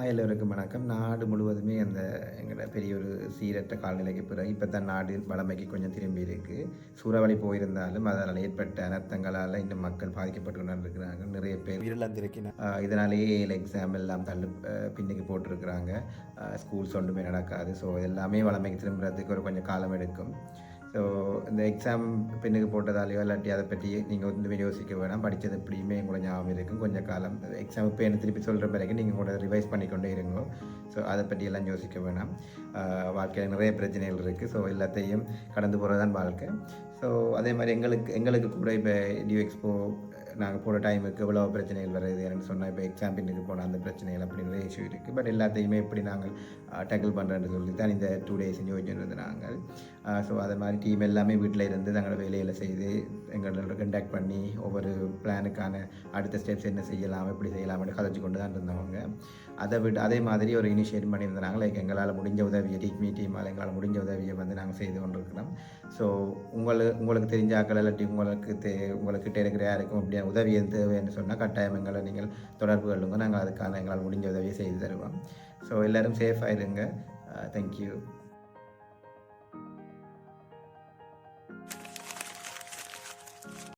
எல்லோருக்கும் வணக்கம். நாடு முழுவதுமே அந்த எங்களோட பெரிய ஒரு சீரற்ற காலநிலைக்கு பிறகு இப்போ தான் நாடு வளமைக்கு கொஞ்சம் திரும்பி இருக்கு. சூறாவளி போயிருந்தாலும் அதனால் ஏற்பட்ட அனர்த்தங்களால் இன்னும் மக்கள் பாதிக்கப்பட்டு கொண்டு இருக்கிறாங்க. நிறைய பேர் உயிரிழந்திருக்கிறாங்க. இதனாலேயே எக்ஸாம் எல்லாம் பின்னுக்கு போட்டிருக்கிறாங்க. ஸ்கூல்ஸ் ஒன்றுமே நடக்காது. ஸோ எல்லாமே வளமைக்கு திரும்புறதுக்கு ஒரு கொஞ்சம் காலம் எடுக்கும். ஸோ இந்த எக்ஸாம் பின்னுக்கு போட்டதாலேயோ இல்லாட்டி அதை பற்றி நீங்கள் ஒன்றுமே யோசிக்க வேணாம். படித்தது எப்படியுமே உங்களை ஞாபகம் இருக்கும். கொஞ்சம் காலம் எக்ஸாம் இப்போ என்ன திருப்பி சொல்கிற பிறகு நீங்கள் கூட ரிவைஸ் பண்ணிக்கொண்டே இருங்க. ஸோ அதை பற்றியெல்லாம் யோசிக்க வேணாம். வாழ்க்கையில் நிறைய பிரச்சனைகள் இருக்குது. ஸோ எல்லாத்தையும் கடந்து போகிறது தான் வாழ்க்கை. ஸோ அதே மாதிரி எங்களுக்கு கூட இப்போ டியூ எக்ஸ்போ நாங்கள் போகிற டைமுக்கு எவ்வளோ பிரச்சனைகள் வருது என்னென்னு சொன்னால் இப்போ எக்ஸாம் பின்னுக்கு போனால் அந்த பிரச்சனைகள் அப்படி நிறைய இஷ்யூ இருக்குது. பட் எல்லாத்தையுமே எப்படி நாங்கள் டேக்கிள் பண்ணுறேன்னு சொல்லி தான் இந்த 2 days யோசிச்சுருந்தது நாங்கள். ஸோ அதை மாதிரி டீம் எல்லாமே வீட்டில் இருந்து தங்களோட வேலையில் செய்து எங்களோட கண்டாக்ட் பண்ணி ஒவ்வொரு பிளானுக்கான அடுத்த ஸ்டெப்ஸ் என்ன செய்யலாம் எப்படி செய்யலாம்னு கதைச்சு கொண்டு தான் இருந்தவங்க. அதே மாதிரி ஒரு இனிஷியேட் பண்ணியிருந்தாங்க. லைக் எங்களால் முடிஞ்ச உதவியை டீமால் எங்களால் முடிஞ்ச உதவியை நாங்கள் செய்து கொண்டிருக்கிறோம். ஸோ உங்களுக்கு தெரிஞ்ச ஆக்கள் இல்லாட்டி உங்கள்கிட்ட இருக்கிற யாருக்கும் அப்படியே உதவி தேவைன்னு சொன்னால் கட்டாயம் எங்களை நீங்கள் தொடர்பு கொள்ளுங்க. நாங்கள் அதுக்கான எங்களால் முடிஞ்ச உதவியை செய்து தருவோம். ஸோ எல்லோரும் சேஃபாக இருங்க. தேங்க்யூ.